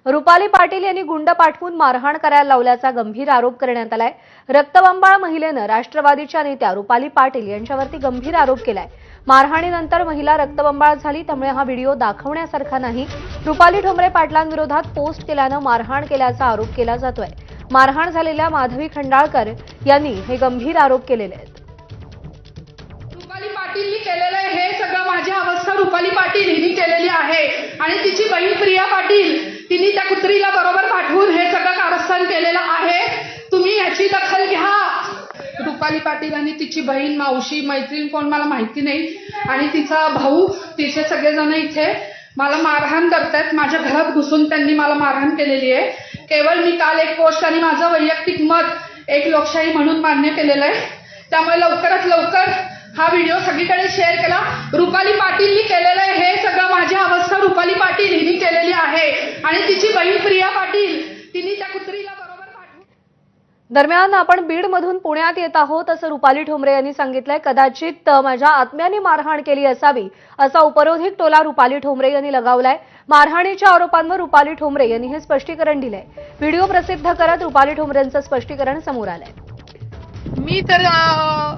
रुपाली पाटील यांनी गुंड पाठवून मारहाण करायला लावल्याचा गंभीर आरोप करण्यात आलाय। रक्तबंबाळ महिलेनं राष्ट्रवादीच्या नेत्या रुपाली पाटील यांच्यावरती गंभीर आरोप केलाय। मारहाणीनंतर महिला रक्तबंबाळ झाली, त्यामुळे हा व्हिडिओ दाखवण्यासारखा नाही। रुपाली ठोंबरे पाटलांविरोधात पोस्ट केल्यानं मारहाण केल्याचा आरोप केला जातोय। मारहाण झालेल्या माधवी खंडाळकर यांनी हे गंभीर आरोप केलेले आहेत। रुपाली पाटीलनी केलेलं हे सगळं माझी अवस्था रुपाली पाटील हिने केलेली आहे आणि तिची बहीण प्रिया पाटील तिने त्या कुत्रीला बरोबर पाठवून हे सगळं कारस्थान केलेलं आहे। तुम्ही याची दखल घ्या। रुपाली पाटील आणि तिची बहीण, मावशी, मैत्रीण कोण मला माहिती नाही आणि तिचा भाऊ, तिचे सगळेजण इथे मला मारहाण करतात। माझ्या घरात घुसून त्यांनी मला मारहाण केलेली आहे। केवळ मी काल एक पोस्ट आणि माझं वैयक्तिक मत एक लोकशाही म्हणून मान्य केलेलं आहे, त्यामुळे लवकरात लवकर हा व्हिडिओ सगळीकडे शेअर केला। रुपाली पाटीलनी केलेलं हे सगळं माझी अवस्था रुपाली पाटील हिने केलेली आहे आणि तिची बहीण प्रिया पाटील तिने त्या कुत्रीला बरोबर पाठवून। दरम्यान आपण बीडमधून पुण्यात येत आहोत असं रुपाली ठोंबरे यांनी सांगितलंय। कदाचित माझ्या आत्म्याने मारहाण केली असावी असा उपरोधिक टोला रुपाली ठोंबरे यांनी लगावलाय। मारहाणीच्या आरोपांवर रुपाली ठोंबरे यांनी हे स्पष्टीकरण दिलंय। व्हिडिओ प्रसिद्ध करत रुपाली ठोंबरेंचं स्पष्टीकरण समोर आलंय। मी तर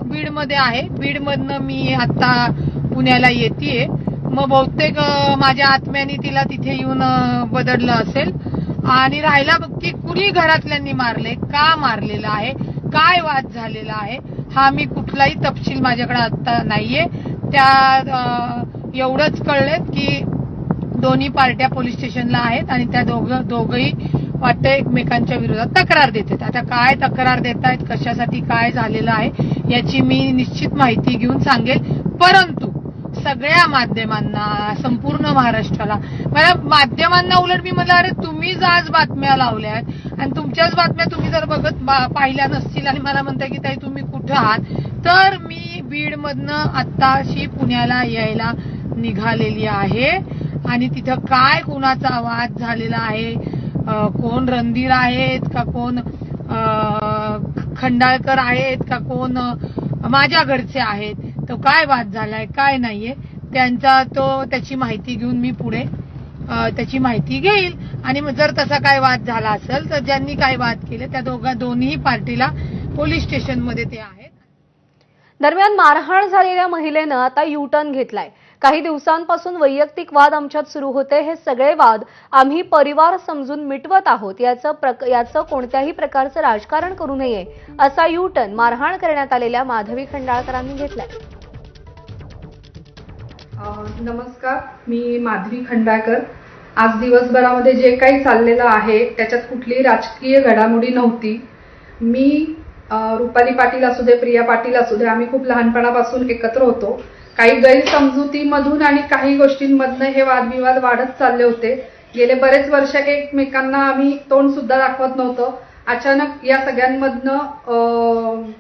बीडमध्ये आहे। बीडमधनं मी आता पुण्याला येतेय। मग बहुतेक माझ्या आत्म्याने तिला तिथे येऊन बदललं असेल। आणि राहिला की कुणी घरातल्यांनी मारले, का मारलेलं आहे, काय वाद झालेला आहे, हा मी कुठलाही तपशील माझ्याकडे आता नाहीये। त्या एवढंच कळलंय की दोन्ही पार्ट्या पोलीस स्टेशनला आहेत आणि त्या दोघंही वाटतं एकमेकांच्या विरोधात तक्रार देतात। आता काय तक्रार देतायत, कशासाठी, काय झालेलं आहे याची मी निश्चित माहिती घेऊन सांगेल। परंतु सगळ्या माध्यमांना, संपूर्ण महाराष्ट्राला, मला माध्यमांना उलट मी म्हणलं अरे तुम्हीच आज बातम्या लावल्यात आणि तुमच्याच बातम्या तुम्ही जर पाहिल्या नसतील आणि मला म्हणताय की ताई तुम्ही कुठं आहात, तर मी बीडमधनं आत्ताशी पुण्याला यायला निघालेली आहे। आणि तिथं काय कुणाचा वाद झालेला आहे, कोण रणधीर आहेत का, कोण खंडाळकर आहेत का, कोण माझ्या घरचे आहेत, तो काय वाद झालाय काय नाहीये त्याची माहिती घेऊन मी पुढे त्याची माहिती घेईल। आणि जर तसा काय वाद झाला असेल तर ज्यांनी काय वाद केले त्या दोन्ही पार्टीला पोलीस स्टेशनमध्ये ते आहेत। दरम्यान मारहाण झालेल्या महिलेनं आता यू टर्न घेतलाय। काही दिवसांपासून वैयक्तिक वाद आमच्यात सुरू होते, हे सगळे वाद आम्ही परिवार समजून मिटवत आहोत, याचं कोणत्याही प्रकारचं राजकारण करू नये असा यू टर्न मारहाण करण्यात आलेल्या माधवी खंडाळकरांनी घेतलाय। नमस्कार, मी माधवी खंडाळकर। आज दिवसभरामध्ये जे काही चाललेलं आहे त्याच्यात कुठलीही राजकीय घडामोडी नव्हती। मी रुपाली पाटील असू दे, प्रिया पाटील असू दे, आम्ही खूप लहानपणापासून एकत्र होतो। काही गैरसमजुतीमधून आणि काही गोष्टींमधनं हे वादविवाद वाढत चालले होते। गेले बरेच वर्ष एकमेकांना आम्ही तोंड सुद्धा दाखवत नव्हतो। अचानक या सगळ्यांमधनं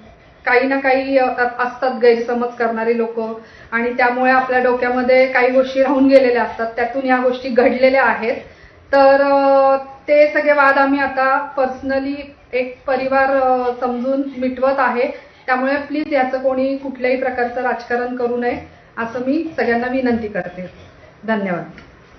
काही ना काही असतात गैरसमज करणारे लोक आणि त्यामुळे आपल्या डोक्यामध्ये काही गोष्टी राहून गेलेल्या असतात, त्यातून या गोष्टी घडलेल्या आहेत। तर ते सगळे वाद आम्ही आता पर्सनली एक परिवार समजून मिटवत आहे। त्यामुळे प्लीज याचं कोणी कुठल्याही प्रकारचं राजकारण करू नये असं मी सगळ्यांना विनंती करते। धन्यवाद।